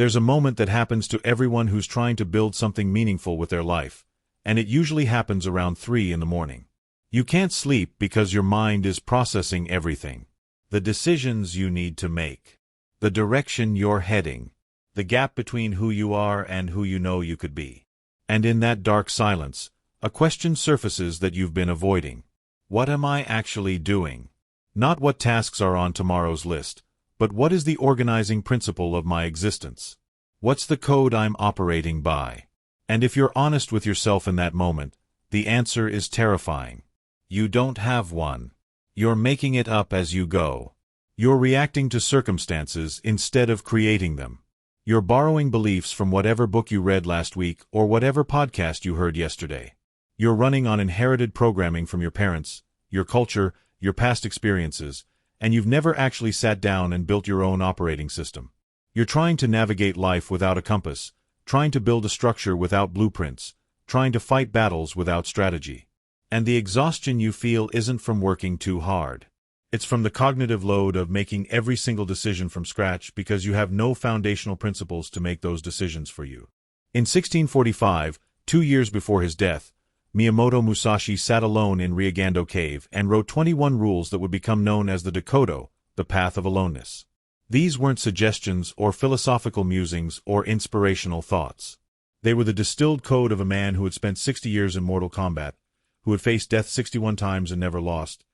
There's a moment that happens to everyone who's trying to build something meaningful with their life, and it usually happens around 3 in the morning. You can't sleep because your mind is processing everything. The decisions you need to make. The direction you're heading. The gap between who you are and who you know you could be. And in that dark silence, a question surfaces that you've been avoiding. What am I actually doing? Not what tasks are on tomorrow's list, but what is the organizing principle of my existence? What's the code I'm operating by? And if you're honest with yourself in that moment, the answer is terrifying. You don't have one. You're making it up as you go. You're reacting to circumstances instead of creating them. You're borrowing beliefs from whatever book you read last week or whatever podcast you heard yesterday. You're running on inherited programming from your parents, your culture, your past experiences, and you've never actually sat down and built your own operating system. You're trying to navigate life without a compass, trying to build a structure without blueprints, trying to fight battles without strategy. And the exhaustion you feel isn't from working too hard. It's from the cognitive load of making every single decision from scratch because you have no foundational principles to make those decisions for you. In 1645, 2 years before his death, Miyamoto Musashi sat alone in Ryagando Cave and wrote 21 rules that would become known as the Dakodo, the path of aloneness. These weren't suggestions or philosophical musings or inspirational thoughts. They were the distilled code of a man who had spent 60 years in mortal combat, who had faced death 61 times and never lost,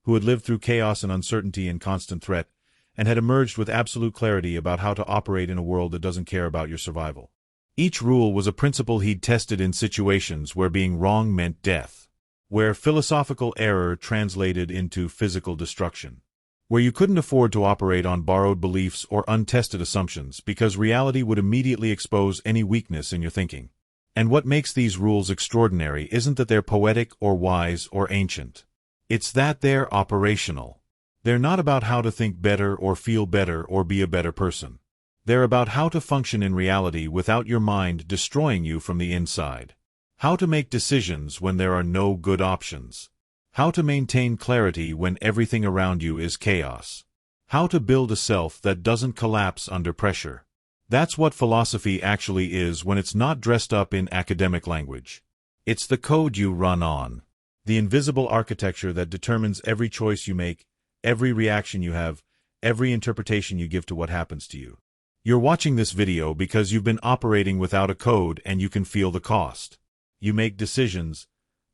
who had lived through chaos and uncertainty and constant threat, and had emerged with absolute clarity about how to operate in a world that doesn't care about your survival. Each rule was a principle he'd tested in situations where being wrong meant death, where philosophical error translated into physical destruction, where you couldn't afford to operate on borrowed beliefs or untested assumptions because reality would immediately expose any weakness in your thinking. And what makes these rules extraordinary isn't that they're poetic or wise or ancient. It's that they're operational. They're not about how to think better or feel better or be a better person. They're about how to function in reality without your mind destroying you from the inside. How to make decisions when there are no good options. How to maintain clarity when everything around you is chaos. How to build a self that doesn't collapse under pressure. That's what philosophy actually is when it's not dressed up in academic language. It's the code you run on. The invisible architecture that determines every choice you make, every reaction you have, every interpretation you give to what happens to you. You're watching this video because you've been operating without a code and you can feel the cost. You make decisions,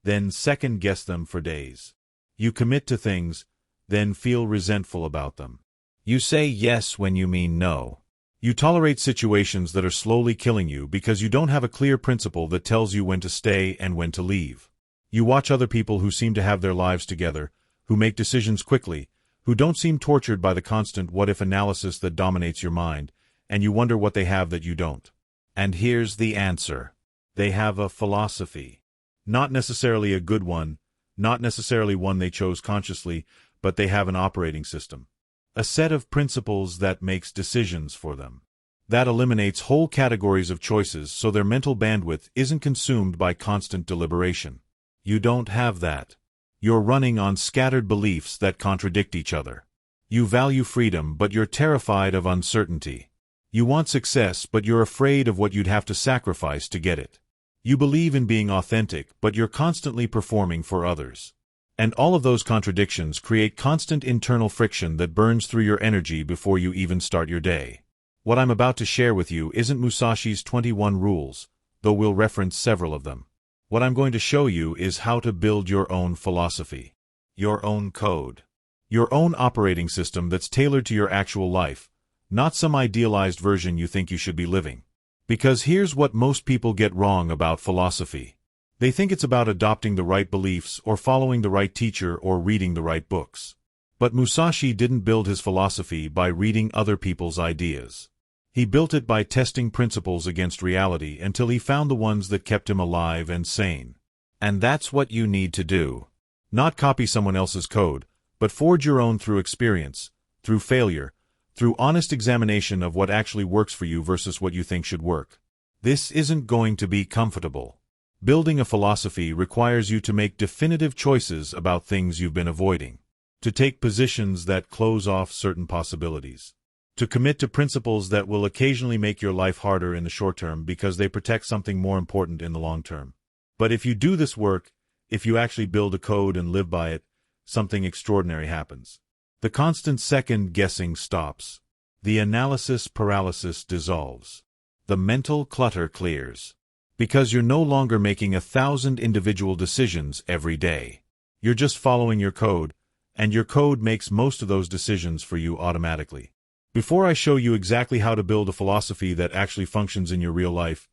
then second-guess them for days. You commit to things, then feel resentful about them. You say yes when you mean no. You tolerate situations that are slowly killing you because you don't have a clear principle that tells you when to stay and when to leave. You watch other people who seem to have their lives together, who make decisions quickly, who don't seem tortured by the constant what-if analysis that dominates your mind, and you wonder what they have that you don't. And here's the answer. They have a philosophy. Not necessarily a good one, not necessarily one they chose consciously, but they have an operating system. A set of principles that makes decisions for them. That eliminates whole categories of choices so their mental bandwidth isn't consumed by constant deliberation. You don't have that. You're running on scattered beliefs that contradict each other. You value freedom, but you're terrified of uncertainty. You want success, but you're afraid of what you'd have to sacrifice to get it. You believe in being authentic, but you're constantly performing for others. And all of those contradictions create constant internal friction that burns through your energy before you even start your day. What I'm about to share with you isn't Musashi's 21 rules, though we'll reference several of them. What I'm going to show you is how to build your own philosophy, your own code, your own operating system that's tailored to your actual life, not some idealized version you think you should be living. Because here's what most people get wrong about philosophy. They think it's about adopting the right beliefs or following the right teacher or reading the right books. But Musashi didn't build his philosophy by reading other people's ideas. He built it by testing principles against reality until he found the ones that kept him alive and sane. And that's what you need to do. Not copy someone else's code, but forge your own through experience, through failure, through honest examination of what actually works for you versus what you think should work. This isn't going to be comfortable. Building a philosophy requires you to make definitive choices about things you've been avoiding, to take positions that close off certain possibilities, To commit to principles that will occasionally make your life harder in the short term because they protect something more important in the long term. But if you do this work, if you actually build a code and live by it, something extraordinary happens. The constant second-guessing stops. The analysis paralysis dissolves. The mental clutter clears. Because you're no longer making 1,000 individual decisions every day. You're just following your code, and your code makes most of those decisions for you automatically. Before I show you exactly how to build a philosophy that actually functions in your real life,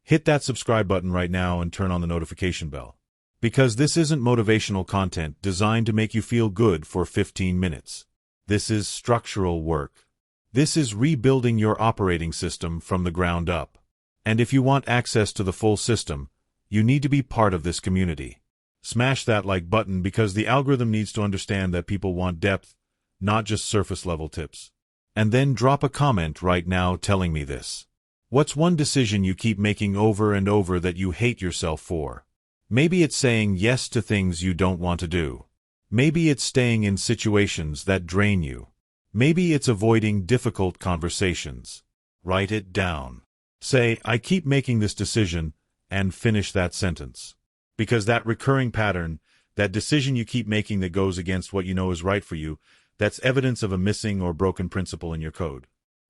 hit that subscribe button right now and turn on the notification bell. Because this isn't motivational content designed to make you feel good for 15 minutes. This is structural work. This is rebuilding your operating system from the ground up. And if you want access to the full system, you need to be part of this community. Smash that like button because the algorithm needs to understand that people want depth, not just surface-level tips. And then drop a comment right now telling me this. What's one decision you keep making over and over that you hate yourself for? Maybe it's saying yes to things you don't want to do. Maybe it's staying in situations that drain you. Maybe it's avoiding difficult conversations. Write it down. Say, I keep making this decision, and finish that sentence. Because that recurring pattern, that decision you keep making that goes against what you know is right for you, that's evidence of a missing or broken principle in your code.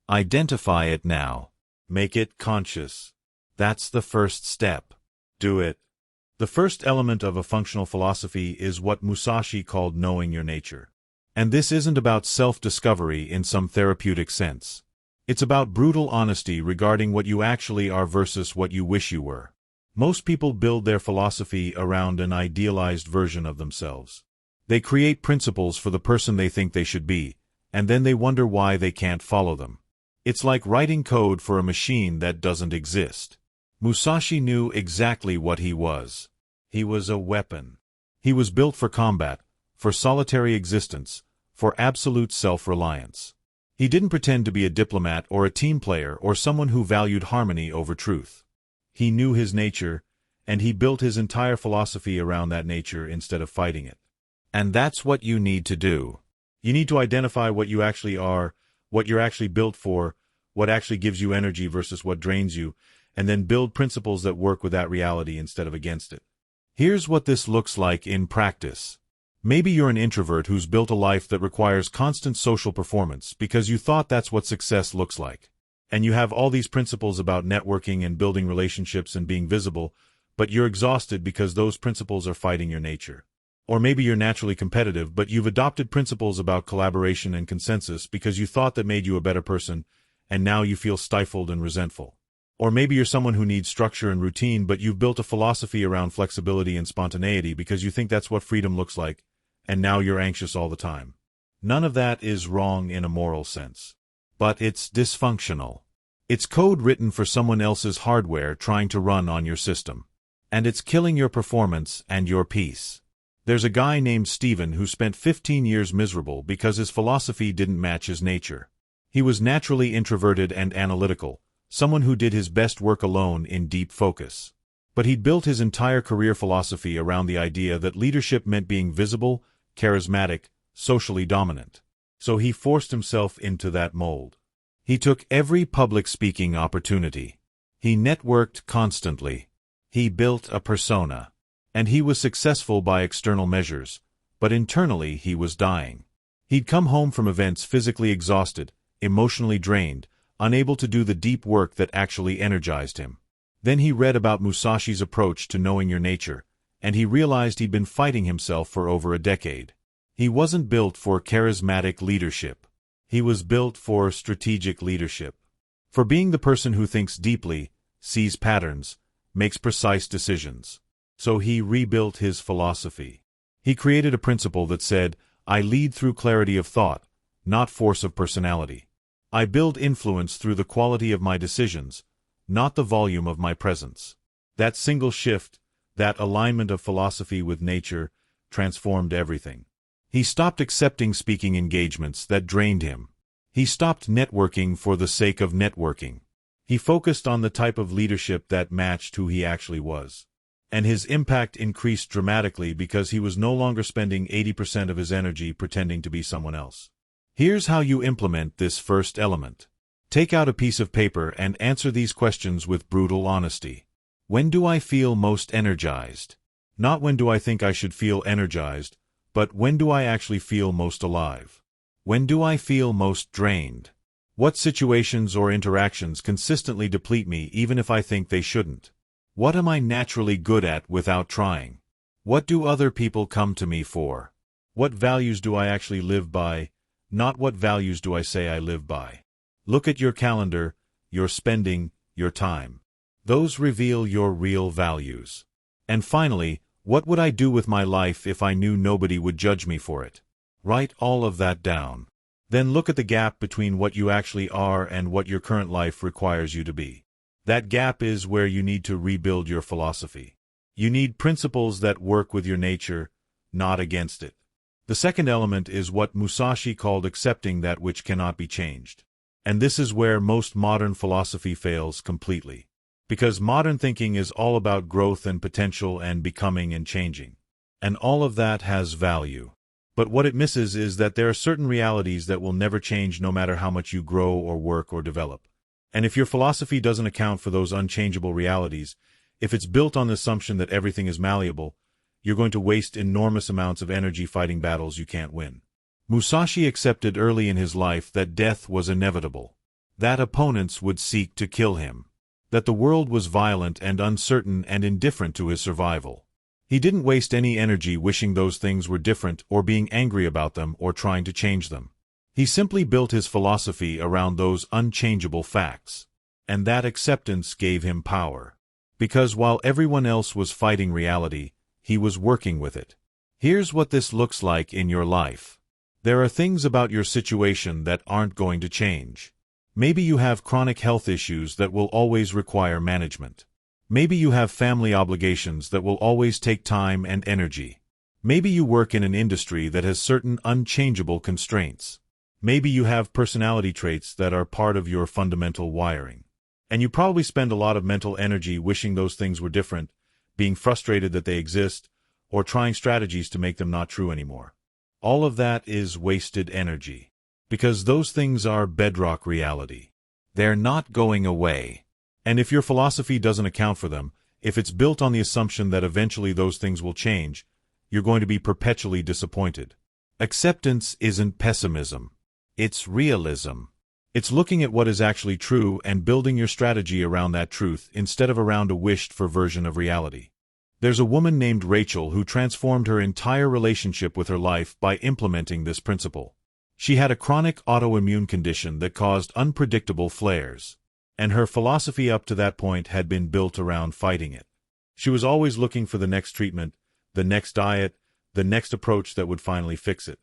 Identify it now. Make it conscious. That's the first step. Do it. The first element of a functional philosophy is what Musashi called knowing your nature. And this isn't about self-discovery in some therapeutic sense. It's about brutal honesty regarding what you actually are versus what you wish you were. Most people build their philosophy around an idealized version of themselves. They create principles for the person they think they should be, and then they wonder why they can't follow them. It's like writing code for a machine that doesn't exist. Musashi knew exactly what he was. He was a weapon. He was built for combat, for solitary existence, for absolute self-reliance. He didn't pretend to be a diplomat or a team player or someone who valued harmony over truth. He knew his nature, and he built his entire philosophy around that nature instead of fighting it. And that's what you need to do. You need to identify what you actually are, what you're actually built for, what actually gives you energy versus what drains you, and then build principles that work with that reality instead of against it. Here's what this looks like in practice. Maybe you're an introvert who's built a life that requires constant social performance because you thought that's what success looks like. And you have all these principles about networking and building relationships and being visible, but you're exhausted because those principles are fighting your nature. Or maybe you're naturally competitive, but you've adopted principles about collaboration and consensus because you thought that made you a better person, and now you feel stifled and resentful. Or maybe you're someone who needs structure and routine, but you've built a philosophy around flexibility and spontaneity because you think that's what freedom looks like, and now you're anxious all the time. None of that is wrong in a moral sense. But it's dysfunctional. It's code written for someone else's hardware trying to run on your system. And it's killing your performance and your peace. There's a guy named Steven who spent 15 years miserable because his philosophy didn't match his nature. He was naturally introverted and analytical, someone who did his best work alone in deep focus. But he'd built his entire career philosophy around the idea that leadership meant being visible, charismatic, socially dominant. So he forced himself into that mold. He took every public speaking opportunity. He networked constantly. He built a persona. And he was successful by external measures, but internally he was dying. He'd come home from events physically exhausted, emotionally drained, unable to do the deep work that actually energized him. Then he read about Musashi's approach to knowing your nature, and he realized he'd been fighting himself for over a decade. He wasn't built for charismatic leadership. He was built for strategic leadership. For being the person who thinks deeply, sees patterns, makes precise decisions. So he rebuilt his philosophy. He created a principle that said, I lead through clarity of thought, not force of personality. I build influence through the quality of my decisions, not the volume of my presence. That single shift, that alignment of philosophy with nature, transformed everything. He stopped accepting speaking engagements that drained him. He stopped networking for the sake of networking. He focused on the type of leadership that matched who he actually was. And his impact increased dramatically because he was no longer spending 80% of his energy pretending to be someone else. Here's how you implement this first element. Take out a piece of paper and answer these questions with brutal honesty. When do I feel most energized? Not when do I think I should feel energized, but when do I actually feel most alive? When do I feel most drained? What situations or interactions consistently deplete me even if I think they shouldn't? What am I naturally good at without trying? What do other people come to me for? What values do I actually live by, not what values do I say I live by? Look at your calendar, your spending, your time. Those reveal your real values. And finally, what would I do with my life if I knew nobody would judge me for it? Write all of that down. Then look at the gap between what you actually are and what your current life requires you to be. That gap is where you need to rebuild your philosophy. You need principles that work with your nature, not against it. The second element is what Musashi called accepting that which cannot be changed. And this is where most modern philosophy fails completely. Because modern thinking is all about growth and potential and becoming and changing. And all of that has value. But what it misses is that there are certain realities that will never change no matter how much you grow or work or develop. And if your philosophy doesn't account for those unchangeable realities, if it's built on the assumption that everything is malleable, you're going to waste enormous amounts of energy fighting battles you can't win. Musashi accepted early in his life that death was inevitable, that opponents would seek to kill him, that the world was violent and uncertain and indifferent to his survival. He didn't waste any energy wishing those things were different or being angry about them or trying to change them. He simply built his philosophy around those unchangeable facts. And that acceptance gave him power. Because while everyone else was fighting reality, he was working with it. Here's what this looks like in your life. There are things about your situation that aren't going to change. Maybe you have chronic health issues that will always require management. Maybe you have family obligations that will always take time and energy. Maybe you work in an industry that has certain unchangeable constraints. Maybe you have personality traits that are part of your fundamental wiring. And you probably spend a lot of mental energy wishing those things were different, being frustrated that they exist, or trying strategies to make them not true anymore. All of that is wasted energy. Because those things are bedrock reality. They're not going away. And if your philosophy doesn't account for them, if it's built on the assumption that eventually those things will change, you're going to be perpetually disappointed. Acceptance isn't pessimism. It's realism. It's looking at what is actually true and building your strategy around that truth instead of around a wished-for version of reality. There's a woman named Rachel who transformed her entire relationship with her life by implementing this principle. She had a chronic autoimmune condition that caused unpredictable flares, and her philosophy up to that point had been built around fighting it. She was always looking for the next treatment, the next diet, the next approach that would finally fix it.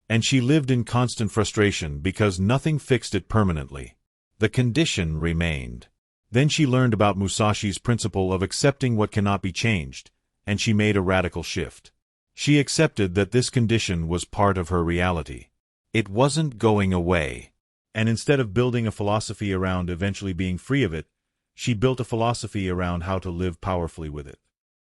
And she lived in constant frustration because nothing fixed it permanently. The condition remained. Then she learned about Musashi's principle of accepting what cannot be changed, and she made a radical shift. She accepted that this condition was part of her reality. It wasn't going away. And instead of building a philosophy around eventually being free of it, she built a philosophy around how to live powerfully with it.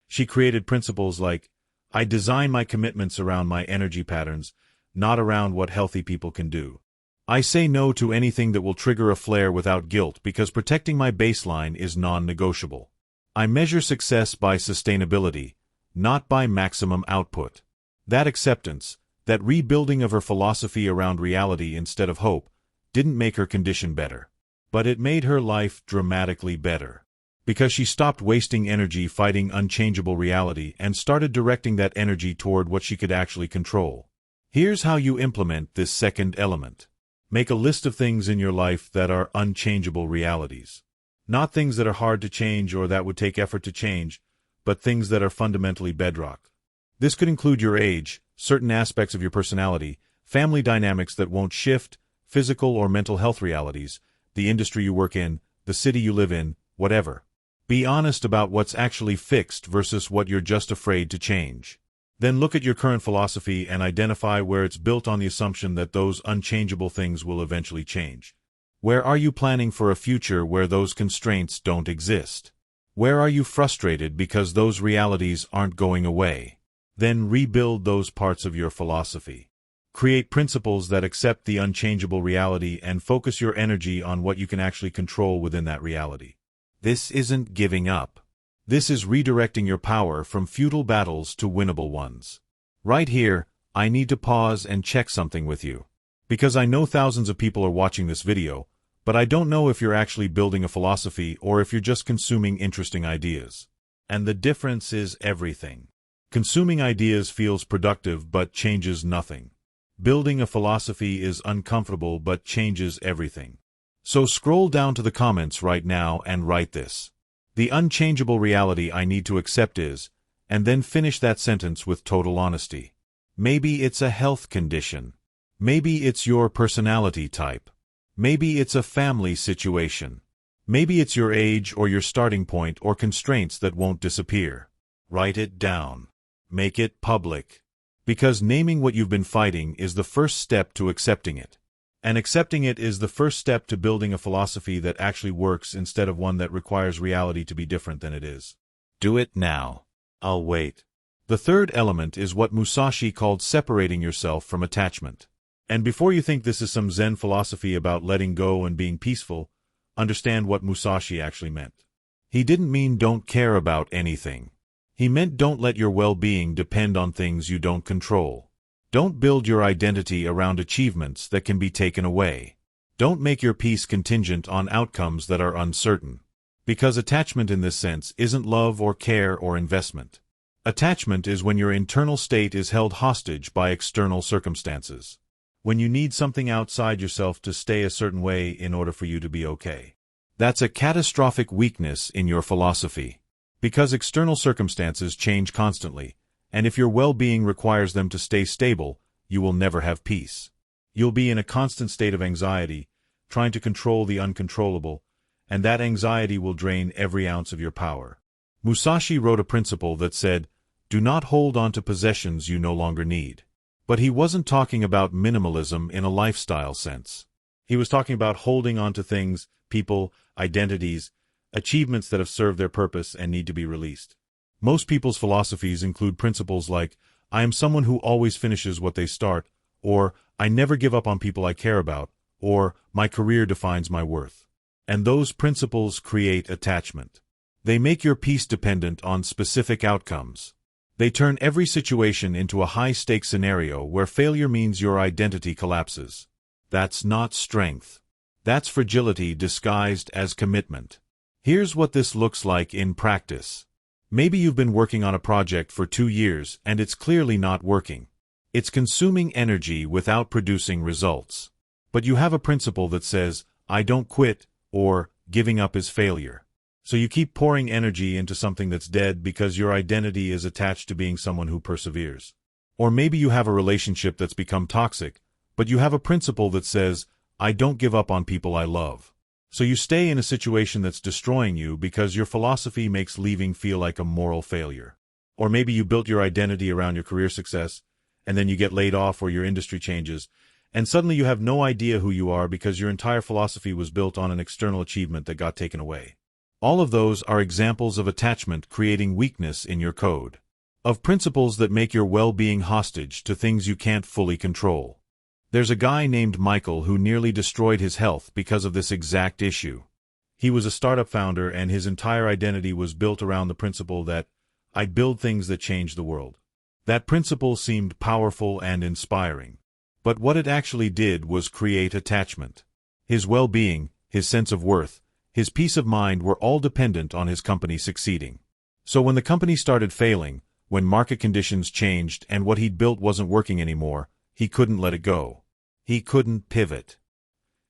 She created principles like, I design my commitments around my energy patterns, not around what healthy people can do. I say no to anything that will trigger a flare without guilt because protecting my baseline is non-negotiable. I measure success by sustainability, not by maximum output. That acceptance, that rebuilding of her philosophy around reality instead of hope, didn't make her condition better. But it made her life dramatically better. Because she stopped wasting energy fighting unchangeable reality and started directing that energy toward what she could actually control. Here's how you implement this second element. Make a list of things in your life that are unchangeable realities. Not things that are hard to change or that would take effort to change, but things that are fundamentally bedrock. This could include your age, certain aspects of your personality, family dynamics that won't shift, physical or mental health realities, the industry you work in, the city you live in, whatever. Be honest about what's actually fixed versus what you're just afraid to change. Then look at your current philosophy and identify where it's built on the assumption that those unchangeable things will eventually change. Where are you planning for a future where those constraints don't exist? Where are you frustrated because those realities aren't going away? Then rebuild those parts of your philosophy. Create principles that accept the unchangeable reality and focus your energy on what you can actually control within that reality. This isn't giving up. This is redirecting your power from futile battles to winnable ones. Right here, I need to pause and check something with you. Because I know thousands of people are watching this video, but I don't know if you're actually building a philosophy or if you're just consuming interesting ideas. And the difference is everything. Consuming ideas feels productive but changes nothing. Building a philosophy is uncomfortable but changes everything. So scroll down to the comments right now and write this. The unchangeable reality I need to accept is, and then finish that sentence with total honesty. Maybe it's a health condition. Maybe it's your personality type. Maybe it's a family situation. Maybe it's your age or your starting point or constraints that won't disappear. Write it down. Make it public. Because naming what you've been fighting is the first step to accepting it. And accepting it is the first step to building a philosophy that actually works instead of one that requires reality to be different than it is. Do it now. I'll wait. The third element is what Musashi called separating yourself from attachment. And before you think this is some Zen philosophy about letting go and being peaceful, understand what Musashi actually meant. He didn't mean don't care about anything. He meant don't let your well-being depend on things you don't control. Don't build your identity around achievements that can be taken away. Don't make your peace contingent on outcomes that are uncertain. Because attachment in this sense isn't love or care or investment. Attachment is when your internal state is held hostage by external circumstances. When you need something outside yourself to stay a certain way in order for you to be okay. That's a catastrophic weakness in your philosophy. Because external circumstances change constantly, and if your well-being requires them to stay stable, you will never have peace. You'll be in a constant state of anxiety, trying to control the uncontrollable, and that anxiety will drain every ounce of your power. Musashi wrote a principle that said, "Do not hold on to possessions you no longer need." But he wasn't talking about minimalism in a lifestyle sense. He was talking about holding on to things, people, identities, achievements that have served their purpose and need to be released. Most people's philosophies include principles like, "I am someone who always finishes what they start," or "I never give up on people I care about," or "My career defines my worth." And those principles create attachment. They make your peace dependent on specific outcomes. They turn every situation into a high-stakes scenario where failure means your identity collapses. That's not strength. That's fragility disguised as commitment. Here's what this looks like in practice. Maybe you've been working on a project for 2 years and it's clearly not working. It's consuming energy without producing results. But you have a principle that says, "I don't quit," or "Giving up is failure." So you keep pouring energy into something that's dead because your identity is attached to being someone who perseveres. Or maybe you have a relationship that's become toxic, but you have a principle that says, "I don't give up on people I love." So you stay in a situation that's destroying you because your philosophy makes leaving feel like a moral failure. Or maybe you built your identity around your career success, and then you get laid off or your industry changes, and suddenly you have no idea who you are because your entire philosophy was built on an external achievement that got taken away. All of those are examples of attachment creating weakness in your code. Of principles that make your well-being hostage to things you can't fully control. There's a guy named Michael who nearly destroyed his health because of this exact issue. He was a startup founder and his entire identity was built around the principle that, "I build things that change the world." That principle seemed powerful and inspiring. But what it actually did was create attachment. His well-being, his sense of worth, his peace of mind were all dependent on his company succeeding. So when the company started failing, when market conditions changed and what he'd built wasn't working anymore, he couldn't let it go. He couldn't pivot.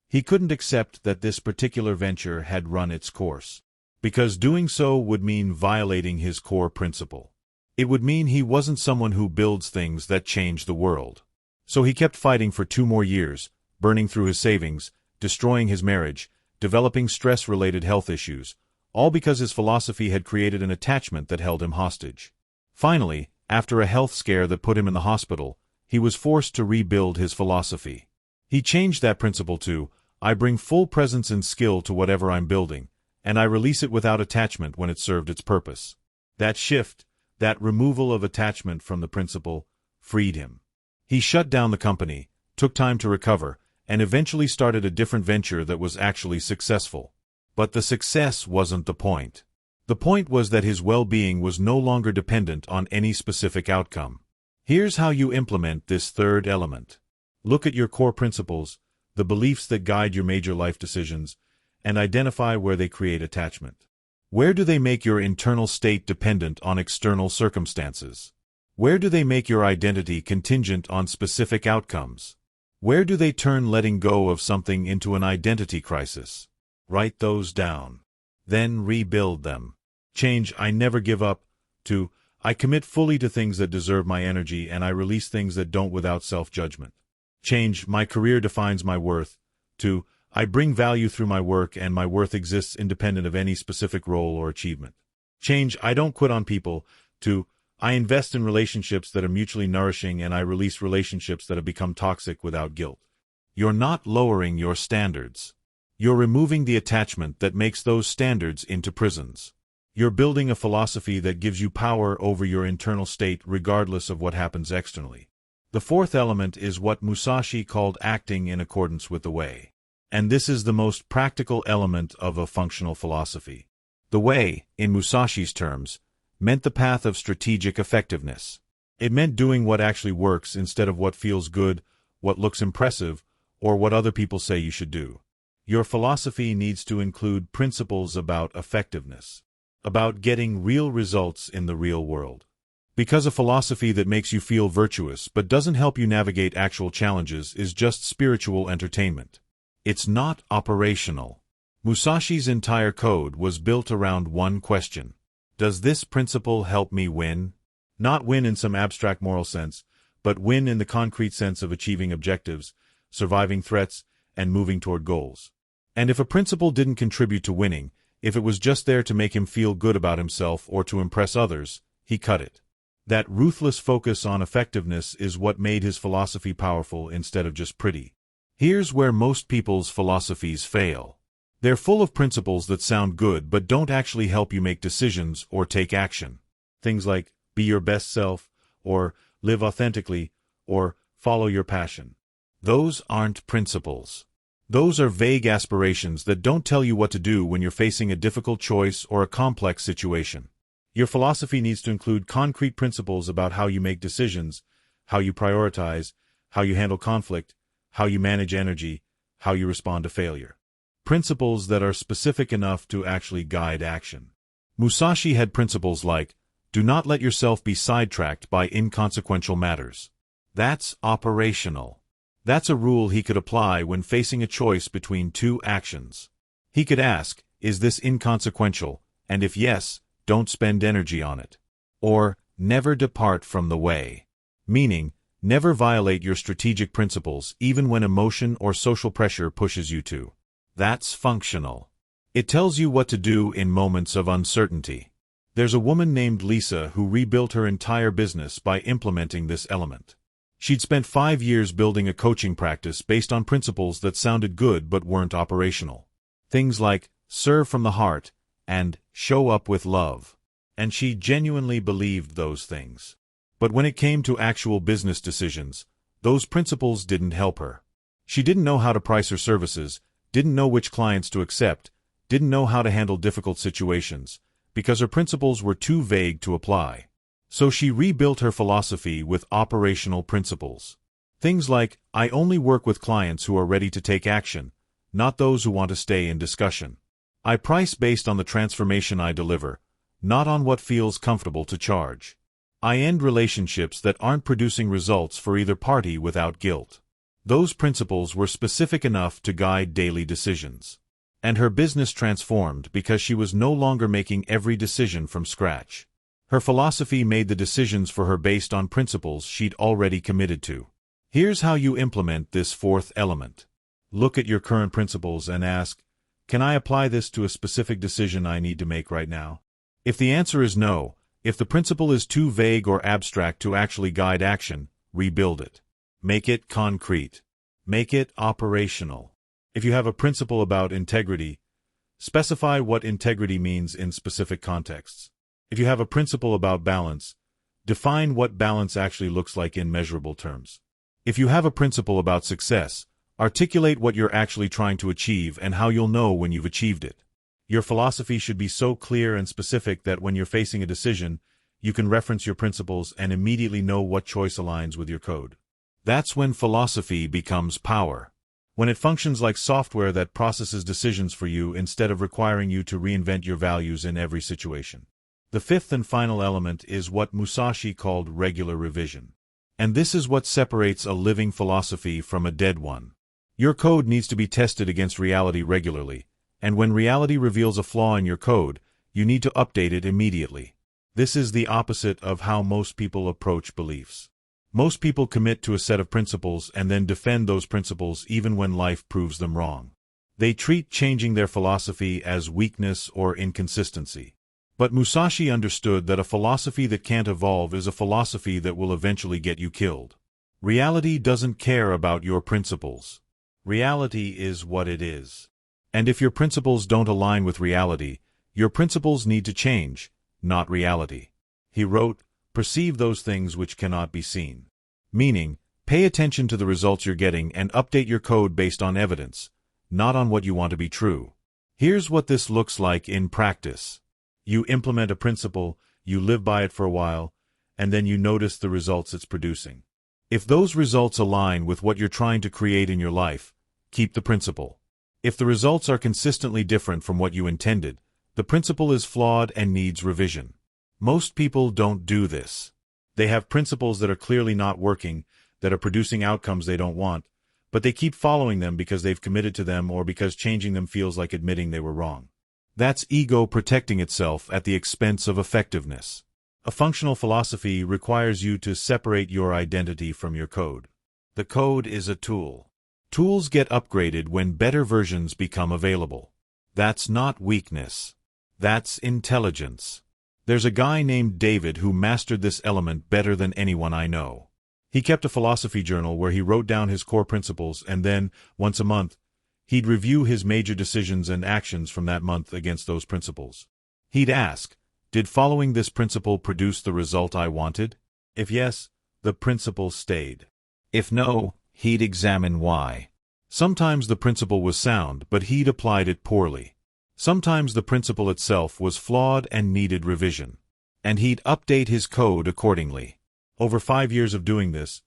He couldn't accept that this particular venture had run its course. Because doing so would mean violating his core principle. It would mean he wasn't someone who builds things that change the world. So he kept fighting for 2 more years, burning through his savings, destroying his marriage, developing stress-related health issues, all because his philosophy had created an attachment that held him hostage. Finally, after a health scare that put him in the hospital, he was forced to rebuild his philosophy. He changed that principle to, "I bring full presence and skill to whatever I'm building, and I release it without attachment when it served its purpose." That shift, that removal of attachment from the principle, freed him. He shut down the company, took time to recover, and eventually started a different venture that was actually successful. But the success wasn't the point. The point was that his well-being was no longer dependent on any specific outcome. Here's how you implement this third element. Look at your core principles, the beliefs that guide your major life decisions, and identify where they create attachment. Where do they make your internal state dependent on external circumstances? Where do they make your identity contingent on specific outcomes? Where do they turn letting go of something into an identity crisis? Write those down. Then rebuild them. Change "I never give up" to "I commit fully to things that deserve my energy and I release things that don't without self-judgment." Change "My career defines my worth" to "I bring value through my work and my worth exists independent of any specific role or achievement." Change "I don't quit on people" to "I invest in relationships that are mutually nourishing and I release relationships that have become toxic without guilt." You're not lowering your standards. You're removing the attachment that makes those standards into prisons. You're building a philosophy that gives you power over your internal state regardless of what happens externally. The fourth element is what Musashi called acting in accordance with the way. And this is the most practical element of a functional philosophy. The way, in Musashi's terms, meant the path of strategic effectiveness. It meant doing what actually works instead of what feels good, what looks impressive, or what other people say you should do. Your philosophy needs to include principles about effectiveness, about getting real results in the real world. Because a philosophy that makes you feel virtuous but doesn't help you navigate actual challenges is just spiritual entertainment. It's not operational. Musashi's entire code was built around one question. Does this principle help me win? Not win in some abstract moral sense, but win in the concrete sense of achieving objectives, surviving threats, and moving toward goals. And if a principle didn't contribute to winning, if it was just there to make him feel good about himself or to impress others, he cut it. That ruthless focus on effectiveness is what made his philosophy powerful instead of just pretty. Here's where most people's philosophies fail. They're full of principles that sound good but don't actually help you make decisions or take action. Things like be your best self, or live authentically, or follow your passion. Those aren't principles. Those are vague aspirations that don't tell you what to do when you're facing a difficult choice or a complex situation. Your philosophy needs to include concrete principles about how you make decisions, how you prioritize, how you handle conflict, how you manage energy, how you respond to failure. Principles that are specific enough to actually guide action. Musashi had principles like, do not let yourself be sidetracked by inconsequential matters. That's operational. That's a rule he could apply when facing a choice between two actions. He could ask, is this inconsequential? And if yes, don't spend energy on it. Or, never depart from the way. Meaning, never violate your strategic principles even when emotion or social pressure pushes you to. That's functional. It tells you what to do in moments of uncertainty. There's a woman named Lisa who rebuilt her entire business by implementing this element. She'd spent 5 years building a coaching practice based on principles that sounded good but weren't operational. Things like, serve from the heart, and show up with love. And she genuinely believed those things. But when it came to actual business decisions, those principles didn't help her. She didn't know how to price her services, didn't know which clients to accept, didn't know how to handle difficult situations, because her principles were too vague to apply. So she rebuilt her philosophy with operational principles. Things like, I only work with clients who are ready to take action, not those who want to stay in discussion. I price based on the transformation I deliver, not on what feels comfortable to charge. I end relationships that aren't producing results for either party without guilt. Those principles were specific enough to guide daily decisions. And her business transformed because she was no longer making every decision from scratch. Her philosophy made the decisions for her based on principles she'd already committed to. Here's how you implement this fourth element. Look at your current principles and ask, can I apply this to a specific decision I need to make right now? If the answer is no, if the principle is too vague or abstract to actually guide action, rebuild it. Make it concrete. Make it operational. If you have a principle about integrity, specify what integrity means in specific contexts. If you have a principle about balance, define what balance actually looks like in measurable terms. If you have a principle about success, articulate what you're actually trying to achieve and how you'll know when you've achieved it. Your philosophy should be so clear and specific that when you're facing a decision, you can reference your principles and immediately know what choice aligns with your code. That's when philosophy becomes power. When it functions like software that processes decisions for you instead of requiring you to reinvent your values in every situation. The fifth and final element is what Musashi called regular revision. And this is what separates a living philosophy from a dead one. Your code needs to be tested against reality regularly, and when reality reveals a flaw in your code, you need to update it immediately. This is the opposite of how most people approach beliefs. Most people commit to a set of principles and then defend those principles even when life proves them wrong. They treat changing their philosophy as weakness or inconsistency. But Musashi understood that a philosophy that can't evolve is a philosophy that will eventually get you killed. Reality doesn't care about your principles. Reality is what it is. And if your principles don't align with reality, your principles need to change, not reality. He wrote, "Perceive those things which cannot be seen." Meaning, pay attention to the results you're getting and update your code based on evidence, not on what you want to be true. Here's what this looks like in practice. You implement a principle, you live by it for a while, and then you notice the results it's producing. If those results align with what you're trying to create in your life, keep the principle. If the results are consistently different from what you intended, the principle is flawed and needs revision. Most people don't do this. They have principles that are clearly not working, that are producing outcomes they don't want, but they keep following them because they've committed to them or because changing them feels like admitting they were wrong. That's ego protecting itself at the expense of effectiveness. A functional philosophy requires you to separate your identity from your code. The code is a tool. Tools get upgraded when better versions become available. That's not weakness. That's intelligence. There's a guy named David who mastered this element better than anyone I know. He kept a philosophy journal where he wrote down his core principles and then, once a month, he'd review his major decisions and actions from that month against those principles. He'd ask, did following this principle produce the result I wanted? If yes, the principle stayed. If no, he'd examine why. Sometimes the principle was sound, but he'd applied it poorly. Sometimes the principle itself was flawed and needed revision. And he'd update his code accordingly. Over 5 years of doing this,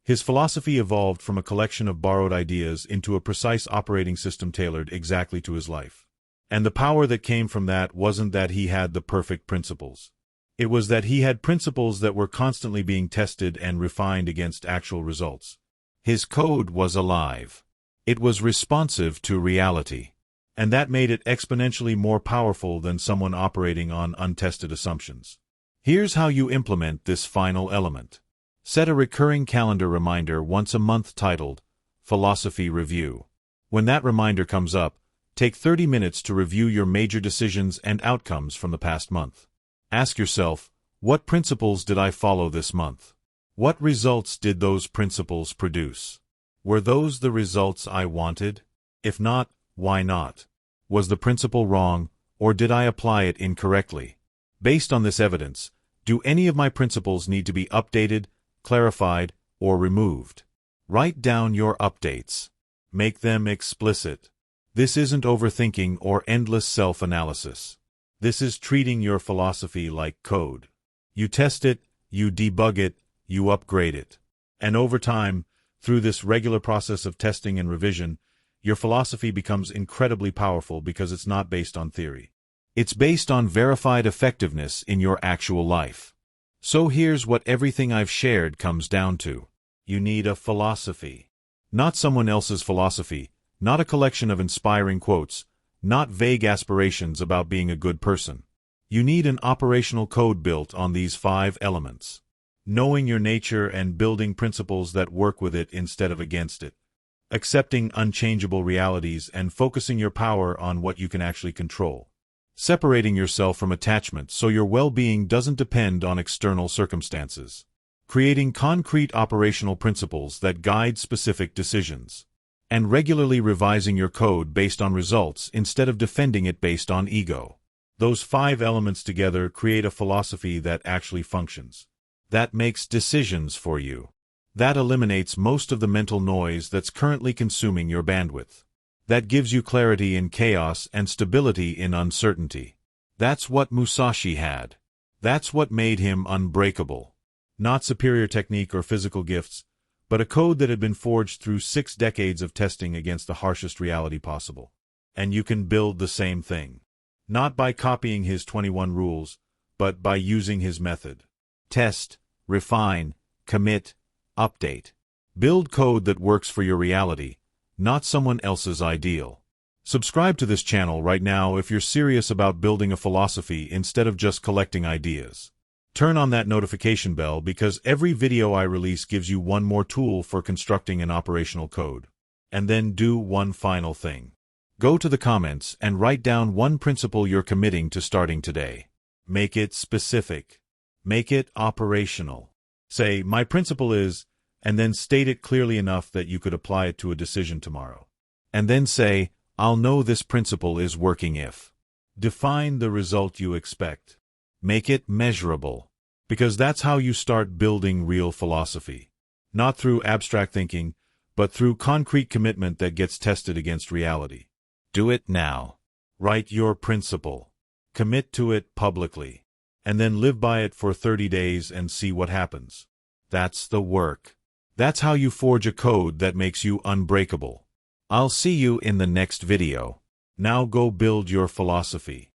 his philosophy evolved from a collection of borrowed ideas into a precise operating system tailored exactly to his life. And the power that came from that wasn't that he had the perfect principles. It was that he had principles that were constantly being tested and refined against actual results. His code was alive. It was responsive to reality. And that made it exponentially more powerful than someone operating on untested assumptions. Here's how you implement this final element. Set a recurring calendar reminder once a month titled Philosophy Review. When that reminder comes up, take 30 minutes to review your major decisions and outcomes from the past month. Ask yourself, what principles did I follow this month? What results did those principles produce? Were those the results I wanted? If not, why not? Was the principle wrong, or did I apply it incorrectly? Based on this evidence, do any of my principles need to be updated, clarified, or removed? Write down your updates. Make them explicit. This isn't overthinking or endless self-analysis. This is treating your philosophy like code. You test it, you debug it, you upgrade it. And over time, through this regular process of testing and revision, your philosophy becomes incredibly powerful because it's not based on theory. It's based on verified effectiveness in your actual life. So here's what everything I've shared comes down to. You need a philosophy. Not someone else's philosophy, not a collection of inspiring quotes, not vague aspirations about being a good person. You need an operational code built on these 5 elements. Knowing your nature and building principles that work with it instead of against it. Accepting unchangeable realities and focusing your power on what you can actually control. Separating yourself from attachment so your well-being doesn't depend on external circumstances. Creating concrete operational principles that guide specific decisions. And regularly revising your code based on results instead of defending it based on ego. Those 5 elements together create a philosophy that actually functions. That makes decisions for you. That eliminates most of the mental noise that's currently consuming your bandwidth. That gives you clarity in chaos and stability in uncertainty. That's what Musashi had. That's what made him unbreakable. Not superior technique or physical gifts, but a code that had been forged through 6 decades of testing against the harshest reality possible. And you can build the same thing. Not by copying his 21 rules, but by using his method. Test, refine, commit, update. Build code that works for your reality, not someone else's ideal. Subscribe to this channel right now if you're serious about building a philosophy instead of just collecting ideas. Turn on that notification bell because every video I release gives you one more tool for constructing an operational code. And then do one final thing. Go to the comments and write down one principle you're committing to starting today. Make it specific. Make it operational. Say, my principle is, and then state it clearly enough that you could apply it to a decision tomorrow. And then say, I'll know this principle is working if. Define the result you expect. Make it measurable. Because that's how you start building real philosophy. Not through abstract thinking, but through concrete commitment that gets tested against reality. Do it now. Write your principle. Commit to it publicly. And then live by it for 30 days and see what happens. That's the work. That's how you forge a code that makes you unbreakable. I'll see you in the next video. Now go build your philosophy.